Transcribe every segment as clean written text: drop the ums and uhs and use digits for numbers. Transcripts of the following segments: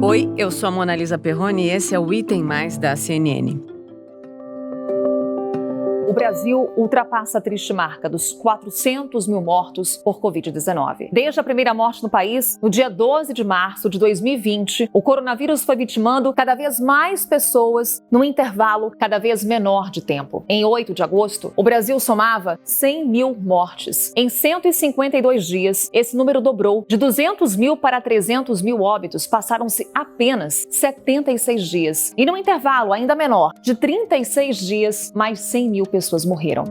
Oi, eu sou a Mona Lisa Perrone e esse é o Item Mais da CNN. O Brasil ultrapassa a triste marca dos 400 mil mortos por Covid-19. Desde a primeira morte no país, no dia 12 de março de 2020, o coronavírus foi vitimando cada vez mais pessoas num intervalo cada vez menor de tempo. Em 8 de agosto, o Brasil somava 100 mil mortes. Em 152 dias, esse número dobrou. De 200 mil para 300 mil óbitos, passaram-se apenas 76 dias. E num intervalo ainda menor, de 36 dias, mais 100 mil pessoas morreram.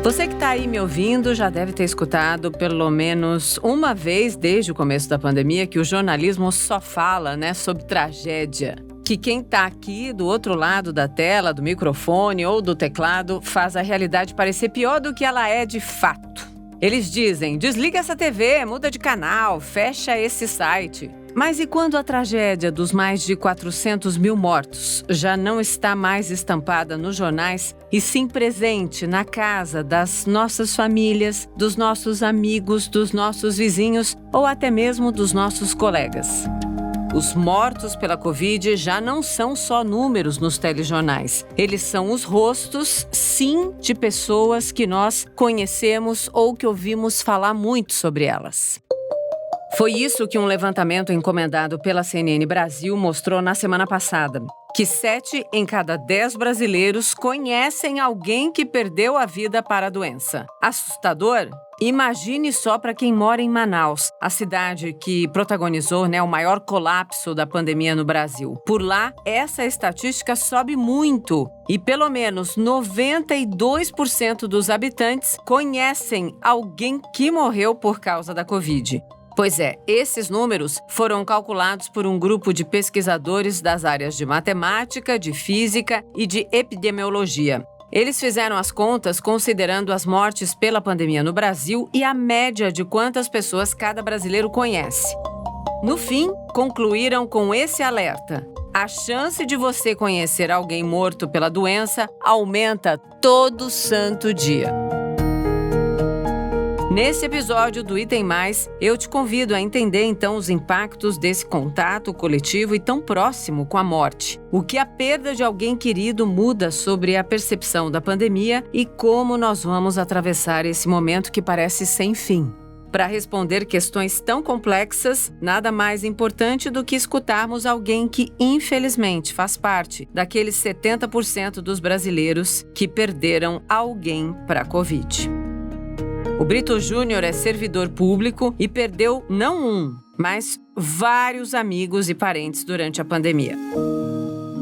Você que está aí me ouvindo já deve ter escutado pelo menos uma vez desde o começo da pandemia que o jornalismo só fala, sobre tragédia. Que quem está aqui do outro lado da tela, do microfone ou do teclado faz a realidade parecer pior do que ela é de fato. Eles dizem, desliga essa TV, muda de canal, fecha esse site. Mas e quando a tragédia dos mais de 400 mil mortos já não está mais estampada nos jornais e sim presente na casa das nossas famílias, dos nossos amigos, dos nossos vizinhos ou até mesmo dos nossos colegas? Os mortos pela Covid já não são só números nos telejornais. Eles são os rostos, sim, de pessoas que nós conhecemos ou que ouvimos falar muito sobre elas. Foi isso que um levantamento encomendado pela CNN Brasil mostrou na semana passada, que 7 em cada 10 brasileiros conhecem alguém que perdeu a vida para a doença. Assustador? Imagine só para quem mora em Manaus, a cidade que protagonizou o maior colapso da pandemia no Brasil. Por lá, essa estatística sobe muito e pelo menos 92% dos habitantes conhecem alguém que morreu por causa da Covid. Pois é, esses números foram calculados por um grupo de pesquisadores das áreas de matemática, de física e de epidemiologia. Eles fizeram as contas considerando as mortes pela pandemia no Brasil e a média de quantas pessoas cada brasileiro conhece. No fim, concluíram com esse alerta: a chance de você conhecer alguém morto pela doença aumenta todo santo dia. Nesse episódio do Item Mais, eu te convido a entender então os impactos desse contato coletivo e tão próximo com a morte. O que a perda de alguém querido muda sobre a percepção da pandemia e como nós vamos atravessar esse momento que parece sem fim. Para responder questões tão complexas, nada mais importante do que escutarmos alguém que, infelizmente, faz parte daqueles 70% dos brasileiros que perderam alguém para a Covid. O Brito Júnior é servidor público e perdeu não um, mas vários amigos e parentes durante a pandemia.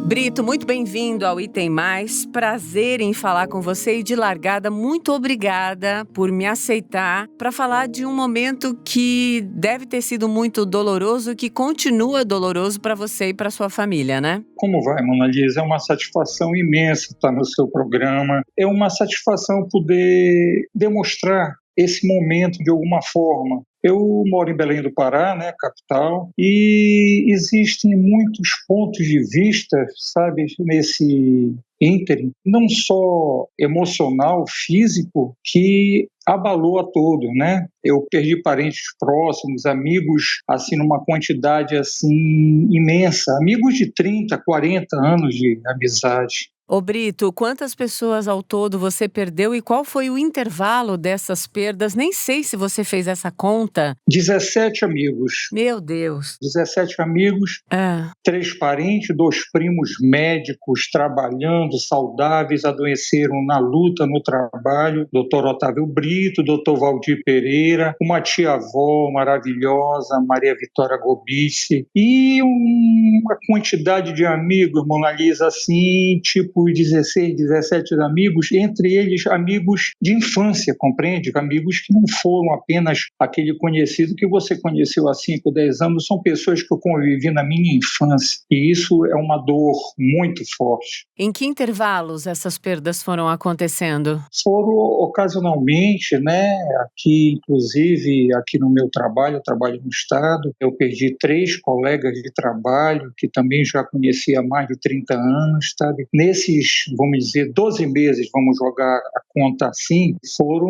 Brito, muito bem-vindo ao Item Mais. Prazer em falar com você e de largada, muito obrigada por me aceitar para falar de um momento que deve ter sido muito doloroso, que continua doloroso para você e para sua família, né? Como vai, Mona Lisa? É uma satisfação imensa estar no seu programa. É uma satisfação poder demonstrar esse momento de alguma forma. Eu moro em Belém do Pará, capital, e existem muitos pontos de vista, nesse ínterim, não só emocional, físico, que abalou a todo, Eu perdi parentes próximos, amigos, numa quantidade, imensa, amigos de 30, 40 anos de amizade. Ô Brito, quantas pessoas ao todo você perdeu e qual foi o intervalo dessas perdas? Nem sei se você fez essa conta. 17 amigos. Meu Deus. 17 amigos, 3 parentes, 2 primos médicos trabalhando, saudáveis, adoeceram na luta, no trabalho. Dr. Otávio Brito, Dr. Valdir Pereira, uma tia-avó maravilhosa, Maria Vitória Gobice, e uma quantidade de amigos, Mona Lisa, tipo 16, 17 amigos, entre eles amigos de infância, compreende? Amigos que não foram apenas aquele conhecido que você conheceu há 5, 10 anos, são pessoas que eu convivi na minha infância, e isso é uma dor muito forte. Em que intervalos essas perdas foram acontecendo? Foram ocasionalmente, aqui, inclusive, aqui no meu trabalho, eu trabalho no Estado, eu perdi 3 colegas de trabalho, que também já conheci há mais de 30 anos, Nesse esses, vamos dizer, 12 meses, vamos jogar a conta assim, foram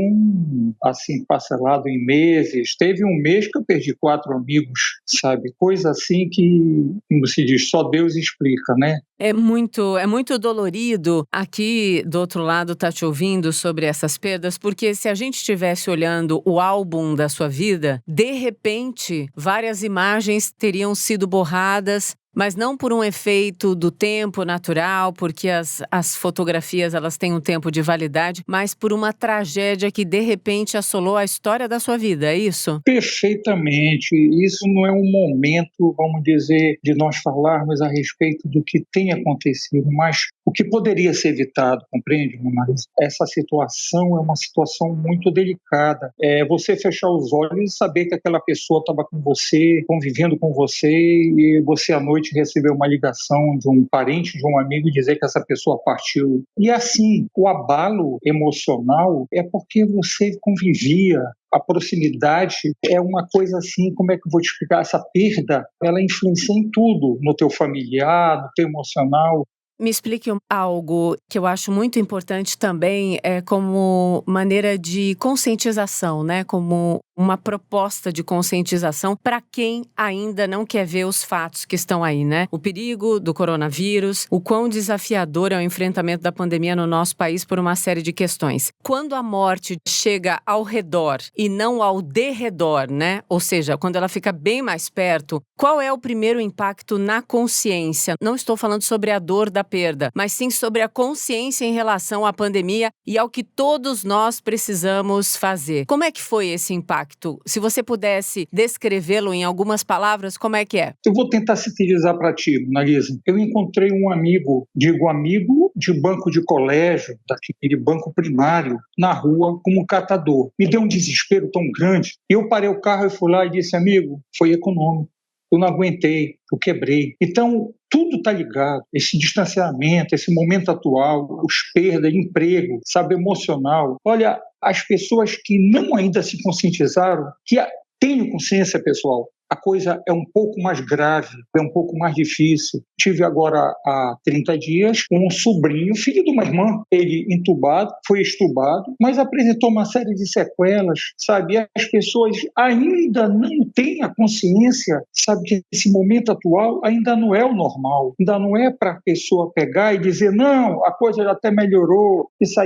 assim parcelados em meses. Teve um mês que eu perdi 4 amigos, sabe? Coisa assim que, como se diz, só Deus explica, né? É muito dolorido aqui do outro lado tá te ouvindo sobre essas perdas, porque se a gente estivesse olhando o álbum da sua vida, de repente várias imagens teriam sido borradas, mas não por um efeito do tempo natural, porque as fotografias elas têm um tempo de validade, mas por uma tragédia que de repente assolou a história da sua vida, é isso? Perfeitamente. Isso não é um momento, vamos dizer, de nós falarmos a respeito do que tem acontecido, mas o que poderia ser evitado, compreende, Marisa? Essa situação é uma situação muito delicada. É você fechar os olhos e saber que aquela pessoa estava com você, convivendo com você, e você à noite recebeu uma ligação de um parente, de um amigo, dizer que essa pessoa partiu. E assim, o abalo emocional é porque você convivia. A proximidade é uma coisa assim, como é que eu vou te explicar? Essa perda, ela influencia em tudo, no teu familiar, no teu emocional. Me explique algo que eu acho muito importante também, como maneira de conscientização, né? Como uma proposta de conscientização para quem ainda não quer ver os fatos que estão aí, né? O perigo do coronavírus, o quão desafiador é o enfrentamento da pandemia no nosso país por uma série de questões. Quando a morte chega ao redor e não ao derredor, né? Ou seja, quando ela fica bem mais perto, qual é o primeiro impacto na consciência? Não estou falando sobre a dor da perda, mas sim sobre a consciência em relação à pandemia e ao que todos nós precisamos fazer. Como é que foi esse impacto? Se você pudesse descrevê-lo em algumas palavras, como é que é? Eu vou tentar sintetizar para ti, Marisa. Eu encontrei um amigo, digo amigo de banco de colégio, daquele banco primário, na rua, como catador. Me deu um desespero tão grande. Eu parei o carro e fui lá e disse, amigo, foi econômico. Eu não aguentei, eu quebrei. Então, tudo está ligado. Esse distanciamento, esse momento atual, os perdas, emprego, sabe, emocional. Olha, as pessoas que não ainda se conscientizaram, que tenham consciência pessoal, a coisa é um pouco mais grave, é um pouco mais difícil. Tive agora, há 30 dias, um sobrinho, filho de uma irmã, ele entubado, foi estubado, mas apresentou uma série de sequelas, sabe? E as pessoas ainda não têm a consciência, sabe, que esse momento atual ainda não é o normal, ainda não é para a pessoa pegar e dizer, não, a coisa já até melhorou, isso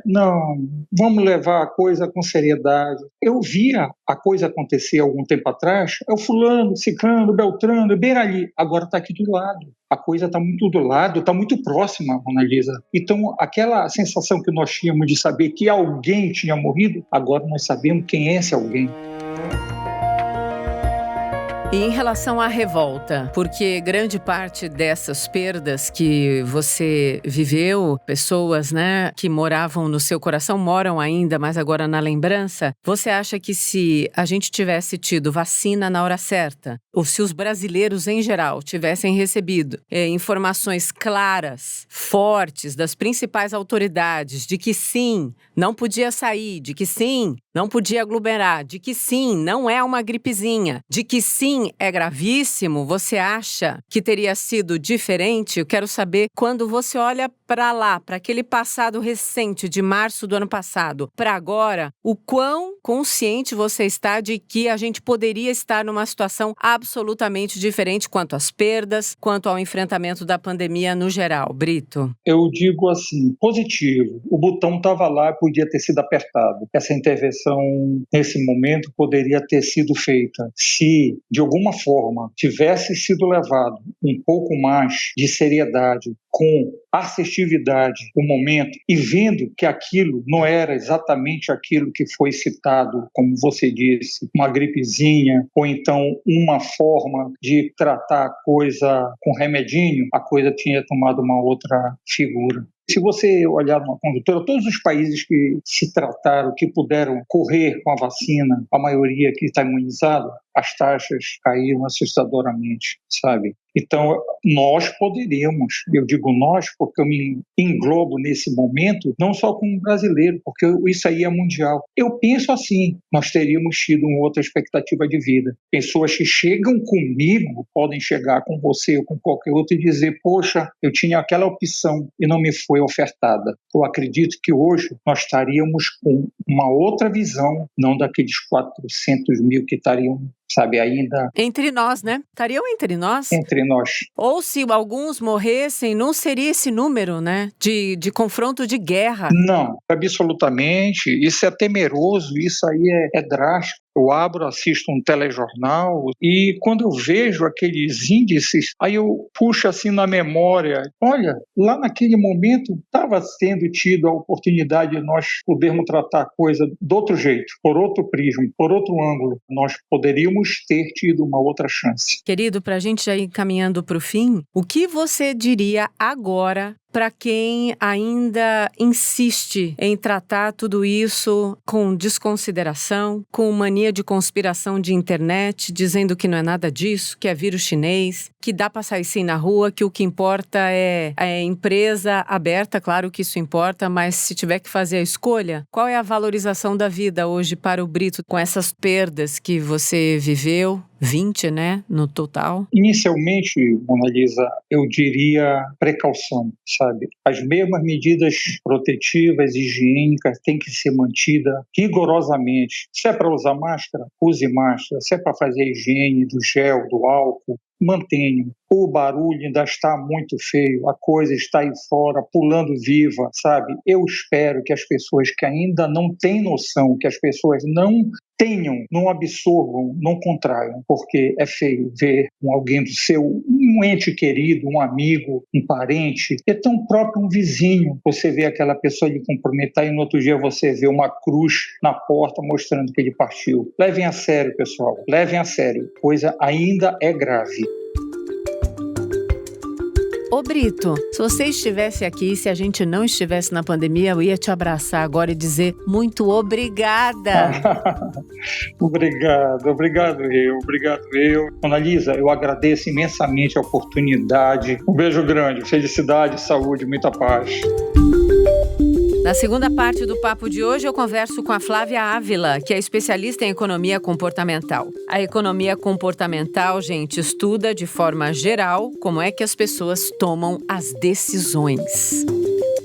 não, vamos levar a coisa com seriedade. Eu via a coisa acontecer algum tempo atrás, é o fulano, ciclano, beltrano, bem ali. Agora está aqui do lado. A coisa está muito do lado, está muito próxima, Mona Lisa. Então, aquela sensação que nós tínhamos de saber que alguém tinha morrido, agora nós sabemos quem é esse alguém. E em relação à revolta, porque grande parte dessas perdas que você viveu, pessoas, né, que moravam no seu coração, moram ainda, mas agora na lembrança, você acha que se a gente tivesse tido vacina na hora certa, ou se os brasileiros em geral tivessem recebido informações claras, fortes, das principais autoridades, de que sim, não podia sair, de que sim, não podia aglomerar, de que sim, não é uma gripezinha, de que sim, é gravíssimo, você acha que teria sido diferente? Eu quero saber, quando você olha para lá, para aquele passado recente de março do ano passado, para agora, o quão consciente você está de que a gente poderia estar numa situação absolutamente diferente quanto às perdas, quanto ao enfrentamento da pandemia no geral, Brito? Eu digo assim, positivo. O botão estava lá e podia ter sido apertado. Essa intervenção, nesse momento, poderia ter sido feita se, de alguma forma, tivesse sido levado um pouco mais de seriedade, com assertividade no momento, e vendo que aquilo não era exatamente aquilo que foi citado, como você disse, uma gripezinha, ou então uma forma de tratar a coisa com remedinho, a coisa tinha tomado uma outra figura. Se você olhar numa conjuntura, todos os países que se trataram, que puderam correr com a vacina, a maioria que está imunizada, as taxas caíram assustadoramente, sabe? Então, nós poderíamos, eu digo nós porque eu me englobo nesse momento, não só como brasileiro, porque isso aí é mundial. Eu penso assim, nós teríamos tido uma outra expectativa de vida. Pessoas que chegam comigo podem chegar com você ou com qualquer outro e dizer, poxa, eu tinha aquela opção e não me foi ofertada. Eu acredito que hoje nós estaríamos com uma outra visão, não daqueles 400 mil que estariam, sabe, ainda... Entre nós, né? Estariam entre nós. Entre nós. Ou se alguns morressem, não seria esse número, né? De confronto de guerra. Não, absolutamente. Isso é temeroso, isso aí é drástico. Eu abro, assisto um telejornal e quando eu vejo aqueles índices, aí eu puxo assim na memória, olha, lá naquele momento estava sendo tido a oportunidade de nós podermos tratar a coisa de outro jeito, por outro prisma, por outro ângulo. Nós poderíamos ter tido uma outra chance. Querido, para a gente já ir caminhando para o fim, o que você diria agora para quem ainda insiste em tratar tudo isso com desconsideração, com mania de conspiração de internet, dizendo que não é nada disso, que é vírus chinês, que dá para sair sim na rua, que o que importa é a empresa aberta, claro que isso importa, mas se tiver que fazer a escolha, qual é a valorização da vida hoje para o Brito com essas perdas que você viveu? 20, né, no total? Inicialmente, Mona Lisa, eu diria precaução, sabe? As mesmas medidas protetivas, higiênicas, têm que ser mantidas rigorosamente. Se é para usar máscara, use máscara. Se é para fazer a higiene do gel, do álcool, mantenham. O barulho ainda está muito feio, a coisa está aí fora, pulando viva, sabe? Eu espero que as pessoas que ainda não têm noção, que as pessoas não tenham, não absorvam, não contraiam, porque é feio ver alguém do seu, um ente querido, um amigo, um parente, é tão próprio um vizinho, você vê aquela pessoa lhe cumprimentar e no outro dia você vê uma cruz na porta mostrando que ele partiu. Levem a sério, pessoal, levem a sério, coisa ainda é grave. Ô Brito, se você estivesse aqui, se a gente não estivesse na pandemia, eu ia te abraçar agora e dizer muito obrigada. Obrigado eu. Mona Lisa, eu agradeço imensamente a oportunidade. Um beijo grande, felicidade, saúde, muita paz. Na segunda parte do papo de hoje, eu converso com a Flávia Ávila, que é especialista em economia comportamental. A economia comportamental, gente, estuda de forma geral como é que as pessoas tomam as decisões.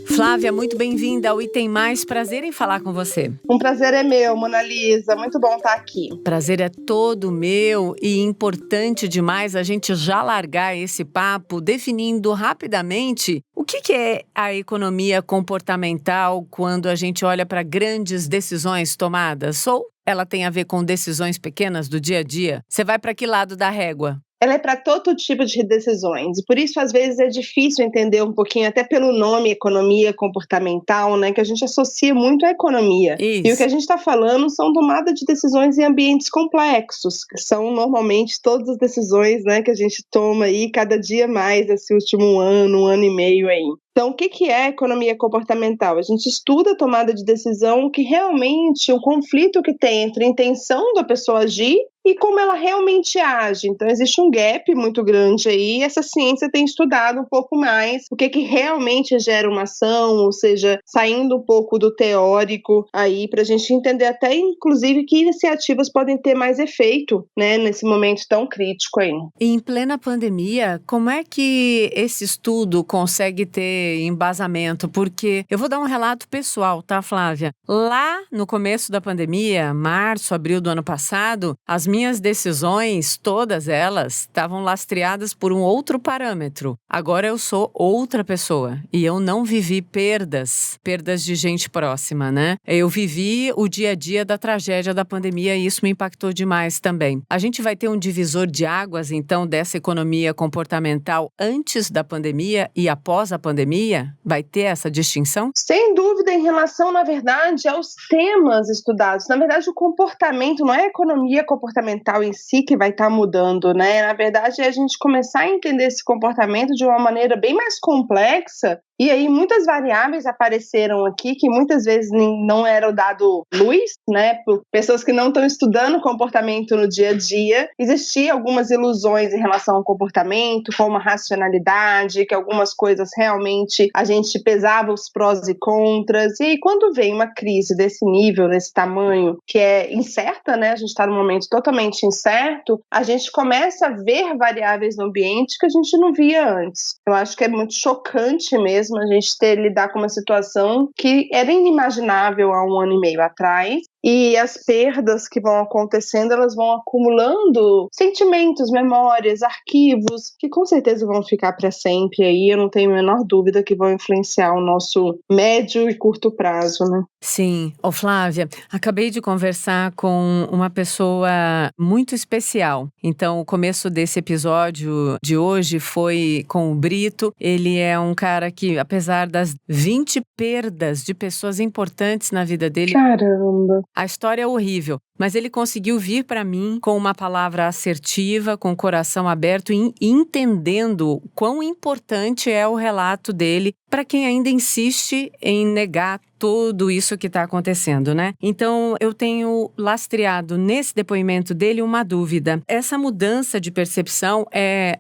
Flávia, muito bem-vinda ao Item Mais. Prazer em falar com você. Um prazer é meu, Mona Lisa. Muito bom estar aqui. Prazer é todo meu e importante demais a gente já largar esse papo definindo rapidamente o que é a economia comportamental quando a gente olha para grandes decisões tomadas. Ou ela tem a ver com decisões pequenas do dia a dia? Você vai para que lado da régua? Ela é para todo tipo de decisões, e por isso às vezes é difícil entender um pouquinho, até pelo nome economia comportamental, né, que a gente associa muito à economia. Isso. E o que a gente está falando são tomada de decisões em ambientes complexos, que são normalmente todas as decisões, né, que a gente toma aí cada dia mais esse último ano, 1 ano e meio aí. Então, o que é economia comportamental? A gente estuda a tomada de decisão que realmente o conflito que tem entre a intenção da pessoa agir e como ela realmente age. Então, existe um gap muito grande aí, e essa ciência tem estudado um pouco mais o que realmente gera uma ação, ou seja, saindo um pouco do teórico aí, para a gente entender até, inclusive, que iniciativas podem ter mais efeito, né, nesse momento tão crítico aí. Em plena pandemia, como é que esse estudo consegue ter embasamento? Porque eu vou dar um relato pessoal, tá, Flávia? Lá no começo da pandemia, março, abril do ano passado, as minhas decisões, todas elas, estavam lastreadas por um outro parâmetro. Agora eu sou outra pessoa e eu não vivi perdas de gente próxima, né? Eu vivi o dia a dia da tragédia da pandemia e isso me impactou demais também. A gente vai ter um divisor de águas, então, dessa economia comportamental antes da pandemia e após a pandemia? Vai ter essa distinção? Sem dúvida, em relação, na verdade, aos temas estudados. Na verdade, o comportamento não é a economia comportamental em si que vai estar mudando, né? Na verdade, é a gente começar a entender esse comportamento de uma maneira bem mais complexa E aí muitas variáveis apareceram aqui que muitas vezes não eram dado luz, né, por pessoas que não estão estudando comportamento no dia a dia. Existiam algumas ilusões em relação ao comportamento, como a racionalidade, que algumas coisas realmente a gente pesava os prós e contras. E aí quando vem uma crise desse nível, desse tamanho, que é incerta, né, a gente está num momento totalmente incerto, a gente começa a ver variáveis no ambiente que a gente não via antes. Eu acho que é muito chocante mesmo a gente lidar com uma situação que era inimaginável há 1 ano e meio atrás. E as perdas que vão acontecendo, elas vão acumulando sentimentos, memórias, arquivos, que com certeza vão ficar para sempre aí, eu não tenho a menor dúvida que vão influenciar o nosso médio e curto prazo, né? Sim. Ô Flávia, acabei de conversar com uma pessoa muito especial. Então, o começo desse episódio de hoje foi com o Brito. Ele é um cara que, apesar das 20 perdas de pessoas importantes na vida dele... Caramba! A história é horrível, mas ele conseguiu vir para mim com uma palavra assertiva, com o coração aberto e entendendo quão importante é o relato dele para quem ainda insiste em negar tudo isso que está acontecendo, né? Então, eu tenho lastreado nesse depoimento dele uma dúvida. Essa mudança de percepção,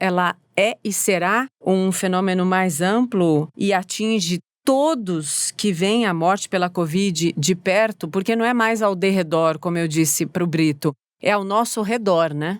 ela é e será um fenômeno mais amplo e atinge todos que veem a morte pela Covid de perto, porque não é mais ao derredor, como eu disse para o Brito, é ao nosso redor, né?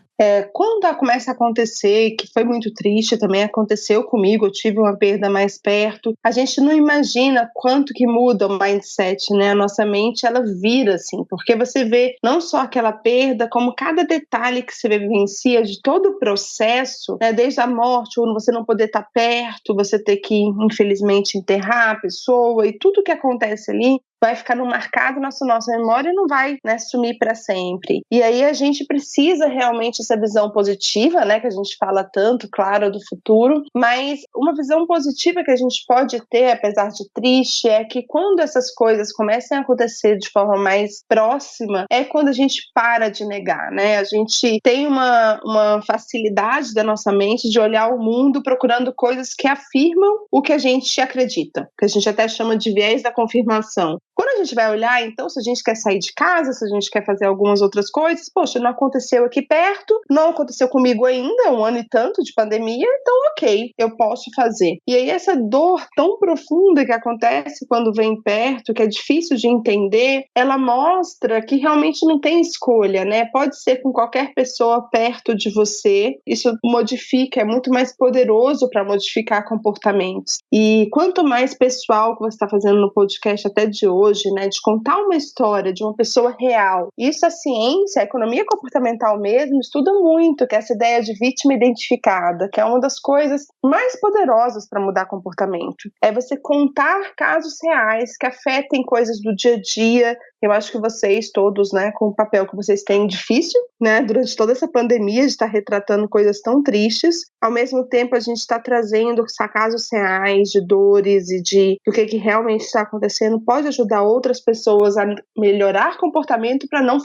Quando começa a acontecer, que foi muito triste, também aconteceu comigo, eu tive uma perda mais perto, a gente não imagina quanto que muda o mindset, né? A nossa mente, ela vira assim, porque você vê não só aquela perda, como cada detalhe que você vivencia de todo o processo, né? Desde a morte, ou você não poder estar perto, você ter que, infelizmente, enterrar a pessoa e tudo que acontece ali, vai ficando marcado na nossa memória e não vai, né, sumir para sempre. E aí a gente precisa realmente essa visão positiva, né, que a gente fala tanto, claro, do futuro, mas uma visão positiva que a gente pode ter, apesar de triste, é que quando essas coisas começam a acontecer de forma mais próxima, é quando a gente para de negar, né? A gente tem uma facilidade da nossa mente de olhar o mundo procurando coisas que afirmam o que a gente acredita, que a gente até chama de viés da confirmação. Quando a gente vai olhar, então, se a gente quer sair de casa, se a gente quer fazer algumas outras coisas, poxa, não aconteceu aqui perto, não aconteceu comigo ainda, 1 ano e tanto de pandemia, então ok, eu posso fazer. E aí essa dor tão profunda que acontece quando vem perto, que é difícil de entender, ela mostra que realmente não tem escolha, né? Pode ser com qualquer pessoa perto de você, isso modifica, é muito mais poderoso para modificar comportamentos. E quanto mais pessoal que você está fazendo no podcast até de hoje, né, de contar uma história de uma pessoa real. Isso a ciência, a economia comportamental mesmo, estuda muito, que é essa ideia de vítima identificada, que é uma das coisas mais poderosas para mudar comportamento. É você contar casos reais que afetem coisas do dia a dia. Eu acho que vocês todos, né, com o papel que vocês têm difícil, né, durante toda essa pandemia, de estar retratando coisas tão tristes, ao mesmo tempo a gente está trazendo casos reais de dores e do que realmente está acontecendo, pode ajudar outras pessoas a melhorar comportamento para não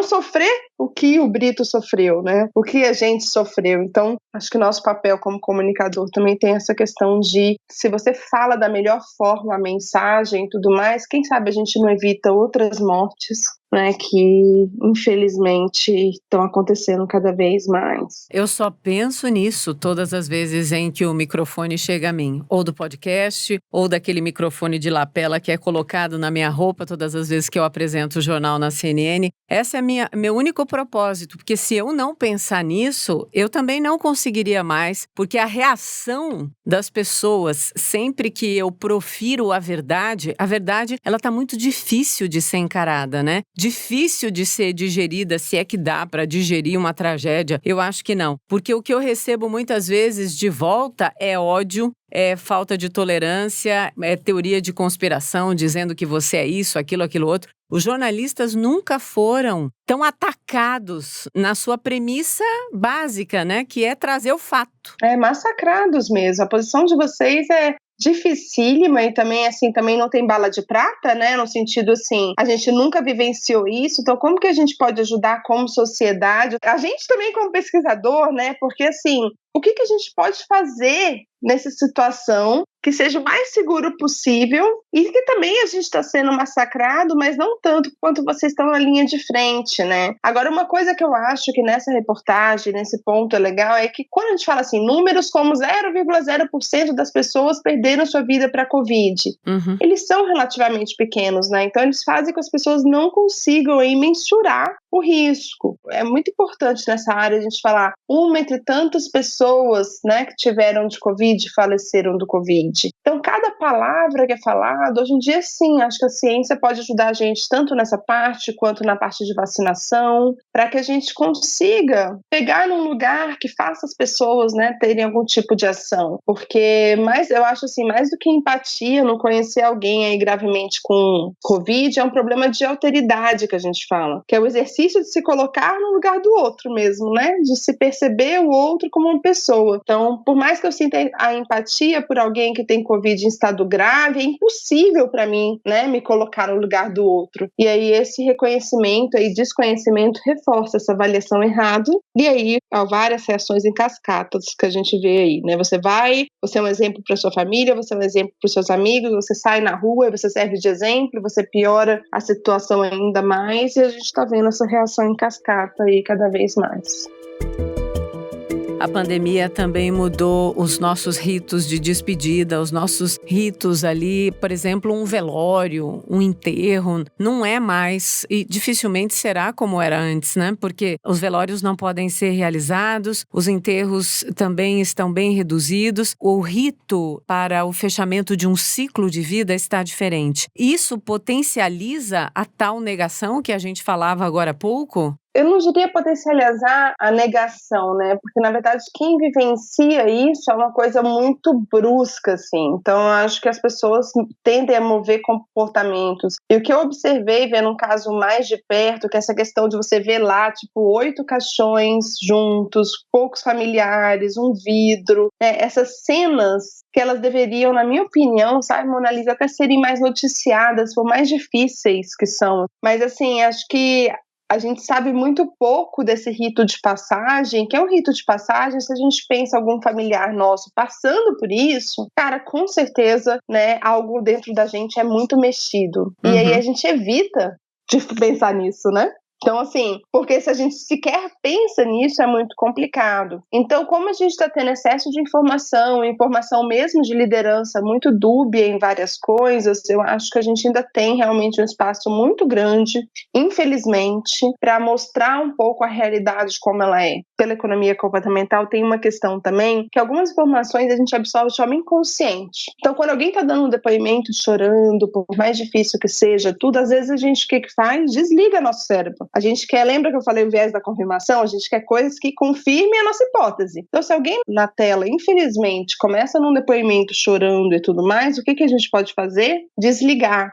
sofrer o que o Brito sofreu, né? O que a gente sofreu. Então, acho que o nosso papel como comunicador também tem essa questão de, se você fala da melhor forma a mensagem e tudo mais, quem sabe a gente não evita outras mortes, né, que infelizmente estão acontecendo cada vez mais. Eu só penso nisso todas as vezes em que o microfone chega a mim, ou do podcast, ou daquele microfone de lapela que é colocado na minha roupa todas as vezes que eu apresento o jornal na CNN. Esse é meu único propósito, porque se eu não pensar nisso, eu também não conseguiria mais, porque a reação das pessoas, sempre que eu profiro a verdade, ela tá muito difícil de ser encarada, né? Difícil de ser digerida, se é que dá para digerir uma tragédia. Eu acho que não, porque o que eu recebo muitas vezes de volta é ódio, é falta de tolerância, é teoria de conspiração dizendo que você é isso, aquilo outro. Os jornalistas nunca foram tão atacados na sua premissa básica, né, que é trazer o fato. Massacrados mesmo. A posição de vocês é dificílima e também, assim, também não tem bala de prata, né, no sentido, assim, a gente nunca vivenciou isso, então como que a gente pode ajudar como sociedade? A gente também como pesquisador, né, porque, assim, o que a gente pode fazer nessa situação que seja o mais seguro possível e que também a gente está sendo massacrado, mas não tanto quanto vocês estão na linha de frente, né? Agora, uma coisa que eu acho que nessa reportagem, nesse ponto é legal, é que quando a gente fala assim, números como 0,0% das pessoas perderam sua vida para a Covid, eles são relativamente pequenos, né? Então, eles fazem com que as pessoas não consigam aí mensurar o risco. É muito importante nessa área a gente falar uma entre tantas pessoas, né, que tiveram de Covid e faleceram do Covid. Então, cada palavra que é falada, hoje em dia, sim, acho que a ciência pode ajudar a gente tanto nessa parte quanto na parte de vacinação, para que a gente consiga pegar num lugar que faça as pessoas, né, terem algum tipo de ação. Porque eu acho assim, mais do que empatia, não conhecer alguém aí gravemente com Covid, é um problema de alteridade que a gente fala, que é o exercício de se colocar no lugar do outro mesmo, né? De se perceber o outro como uma pessoa. Então, por mais que eu sinta a empatia por alguém que tem Covid em estado grave, é impossível para mim, né, me colocar no lugar do outro. E aí esse reconhecimento e desconhecimento reforça essa avaliação errada. E aí há várias reações em cascatas que a gente vê aí, né? Você é um exemplo para sua família, você é um exemplo para os seus amigos, você sai na rua e você serve de exemplo, você piora a situação ainda mais e a gente está vendo essa reação em cascata aí cada vez mais. A pandemia também mudou os nossos ritos de despedida, os nossos ritos ali, por exemplo, um velório, um enterro, não é mais e dificilmente será como era antes, né? Porque os velórios não podem ser realizados, os enterros também estão bem reduzidos, o rito para o fechamento de um ciclo de vida está diferente. Isso potencializa a tal negação que a gente falava agora há pouco? Eu não diria potencializar a negação, né? Porque, na verdade, quem vivencia isso é uma coisa muito brusca, assim. Então, eu acho que as pessoas tendem a mover comportamentos. E o que eu observei, vendo um caso mais de perto, que é essa questão de você ver lá, 8 caixões juntos, poucos familiares, um vidro, né? Essas cenas que elas deveriam, na minha opinião, sabe, Mona Lisa, até serem mais noticiadas, por mais difíceis que são. Mas, assim, acho que a gente sabe muito pouco desse rito de passagem, que é um rito de passagem, se a gente pensa algum familiar nosso passando por isso, cara, com certeza, né, algo dentro da gente é muito mexido. E aí a gente evita de pensar nisso, né? Então, assim, porque se a gente sequer pensa nisso, é muito complicado. Então, como a gente está tendo excesso de informação mesmo de liderança muito dúbia em várias coisas, eu acho que a gente ainda tem realmente um espaço muito grande, infelizmente, para mostrar um pouco a realidade como ela é. Pela economia comportamental, tem uma questão também, que algumas informações a gente absorve de forma inconsciente. Então, quando alguém está dando um depoimento chorando, por mais difícil que seja, tudo, às vezes a gente, o que faz? Desliga nosso cérebro. A gente quer, lembra que eu falei o viés da confirmação? A gente quer coisas que confirmem a nossa hipótese. Então, se alguém na tela, infelizmente, começa num depoimento chorando e tudo mais, o que a gente pode fazer? Desligar.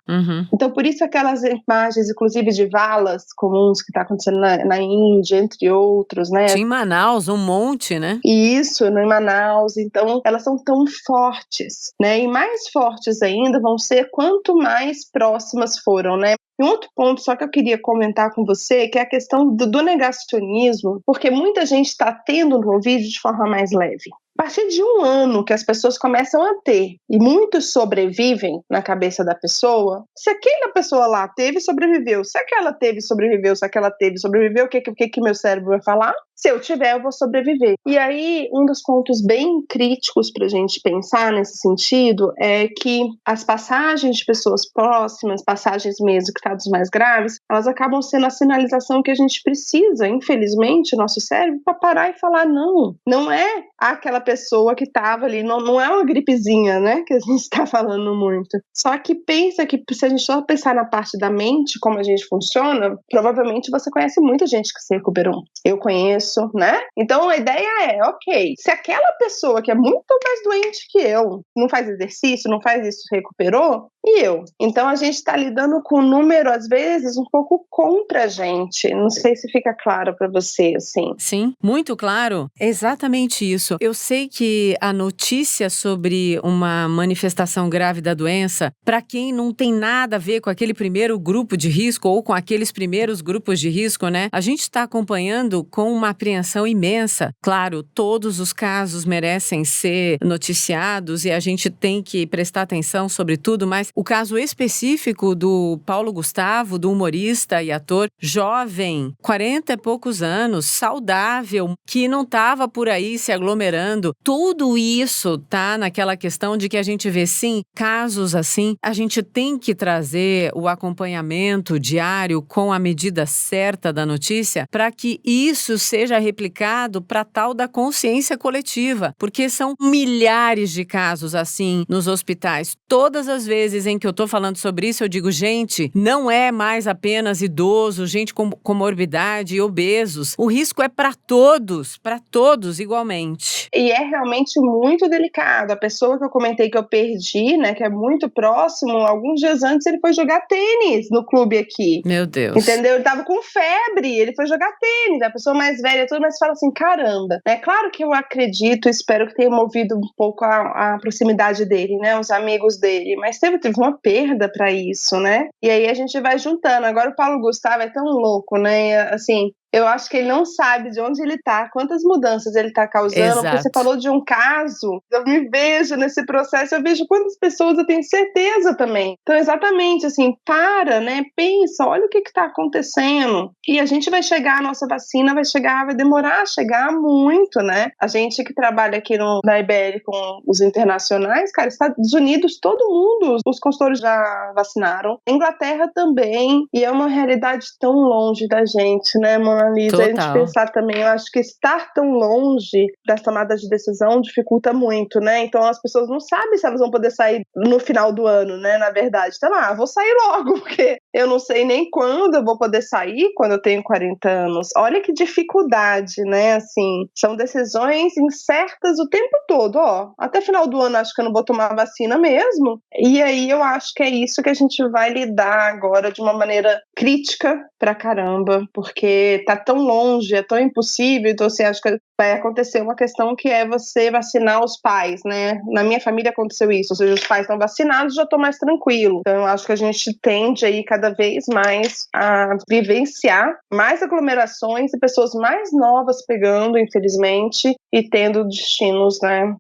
Então, por isso aquelas imagens, inclusive de valas comuns que está acontecendo na Índia, entre outros, né? Em Manaus, um monte, né? Isso, em Manaus. Então, elas são tão fortes, né? E mais fortes ainda vão ser quanto mais próximas foram, né? E um outro ponto só que eu queria comentar com você, que é a questão do negacionismo, porque muita gente está tendo no Covid de forma mais leve. A partir de um ano que as pessoas começam a ter, e muitos sobrevivem na cabeça da pessoa, se aquela pessoa lá teve, sobreviveu. Se aquela teve, sobreviveu. Se aquela teve, sobreviveu, o que meu cérebro vai falar? Se eu tiver, eu vou sobreviver. E aí, um dos pontos bem críticos pra gente pensar nesse sentido é que as passagens de pessoas próximas, passagens mesmo, casos mais graves, elas acabam sendo a sinalização que a gente precisa, infelizmente, nosso cérebro, para parar e falar não é aquela pessoa que estava ali, não é uma gripezinha, né, que a gente está falando muito. Só que pensa que se a gente só pensar na parte da mente, como a gente funciona, provavelmente você conhece muita gente que se recuperou. Eu conheço, né? Então a ideia é, ok, se aquela pessoa que é muito mais doente que eu, não faz exercício, não faz isso, recuperou, e eu? Então a gente está lidando com um número, às vezes, um pouco contra a gente. Não sei se fica claro para você, assim. Sim, muito claro. É exatamente isso. Eu sei sei que a notícia sobre uma manifestação grave da doença, para quem não tem nada a ver com aquele primeiro grupo de risco ou com aqueles primeiros grupos de risco, né? A gente está acompanhando com uma apreensão imensa. Claro, todos os casos merecem ser noticiados e a gente tem que prestar atenção sobre tudo, mas o caso específico do Paulo Gustavo, do humorista e ator, jovem, 40 e poucos anos, saudável, que não estava por aí se aglomerando, tudo isso tá naquela questão de que a gente vê, sim, casos assim, a gente tem que trazer o acompanhamento diário com a medida certa da notícia para que isso seja replicado para tal da consciência coletiva, porque são milhares de casos assim nos hospitais. Todas as vezes em que eu tô falando sobre isso, eu digo, gente, não é mais apenas idoso, gente com comorbidade e obesos. O risco é para todos igualmente. E é realmente muito delicado. A pessoa que eu comentei que eu perdi, né, que é muito próximo, alguns dias antes ele foi jogar tênis no clube aqui. Meu Deus. Entendeu? Ele tava com febre, ele foi jogar tênis. A pessoa mais velha, tudo, mas fala assim, caramba. É claro que eu acredito, espero que tenha movido um pouco a proximidade dele, né, os amigos dele, mas teve uma perda pra isso, né? E aí a gente vai juntando. Agora o Paulo Gustavo é tão louco, né? Assim, eu acho que ele não sabe de onde ele tá, quantas mudanças ele tá causando. Exato. Porque você falou de um caso, eu me vejo nesse processo, eu vejo quantas pessoas eu tenho certeza também. Então, exatamente, assim, para, né, pensa, olha o que tá acontecendo. E a gente vai chegar, a nossa vacina vai chegar, vai demorar a chegar muito, né? A gente que trabalha aqui na IBL com os internacionais, cara, Estados Unidos, todo mundo, os consultores já vacinaram. Inglaterra também, e é uma realidade tão longe da gente, né, mano? Lisa, a gente pensar também, eu acho que estar tão longe das tomadas de decisão dificulta muito, né? Então as pessoas não sabem se elas vão poder sair no final do ano, né? Na verdade, então, vou sair logo, porque eu não sei nem quando eu vou poder sair quando eu tenho 40 anos. Olha que dificuldade, né? Assim, são decisões incertas o tempo todo, ó. Até final do ano acho que eu não vou tomar vacina mesmo. E aí eu acho que é isso que a gente vai lidar agora de uma maneira crítica pra caramba, porque tá tão longe, é tão impossível, então assim, acho que vai acontecer uma questão que é você vacinar os pais, né? Na minha família aconteceu isso, ou seja, os pais estão vacinados, já tô mais tranquilo. Então eu acho que a gente tende aí cada vez mais a vivenciar mais aglomerações e pessoas mais novas pegando, infelizmente, e tendo destinos, né?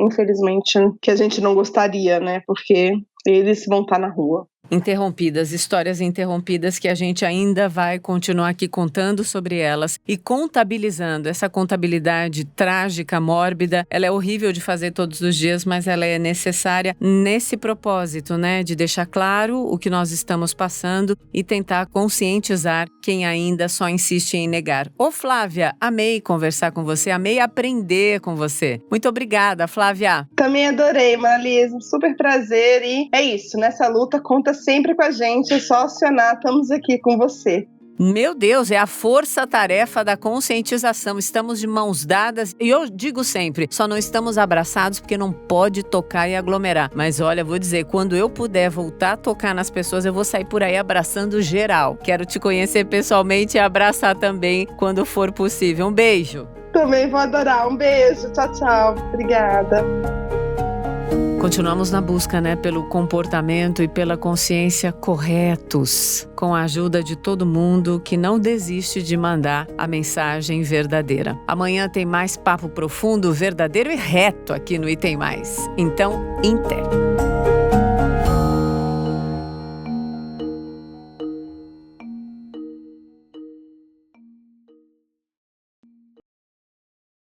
Infelizmente, que a gente não gostaria, né? Porque eles vão estar na rua. Interrompidas, histórias interrompidas que a gente ainda vai continuar aqui contando sobre elas e contabilizando. Essa contabilidade trágica, mórbida, ela é horrível de fazer todos os dias, mas ela é necessária nesse propósito, né? De deixar claro o que nós estamos passando e tentar conscientizar quem ainda só insiste em negar. Ô Flávia, amei conversar com você, amei aprender com você. Muito obrigada, Flávia. Também adorei, Maralisa, um super prazer e é isso, nessa luta conta sempre com a gente, é só acionar, estamos aqui com você. Meu Deus, é a força-tarefa da conscientização. Estamos de mãos dadas e eu digo sempre, só não estamos abraçados porque não pode tocar e aglomerar. Mas olha, vou dizer, quando eu puder voltar a tocar nas pessoas, eu vou sair por aí abraçando geral. Quero te conhecer pessoalmente e abraçar também quando for possível. Um beijo. Também vou adorar. Um beijo. Tchau, tchau. Obrigada. Continuamos na busca, né, pelo comportamento e pela consciência corretos, com a ajuda de todo mundo que não desiste de mandar a mensagem verdadeira. Amanhã tem mais papo profundo, verdadeiro e reto aqui no Item Mais. Então, Inter.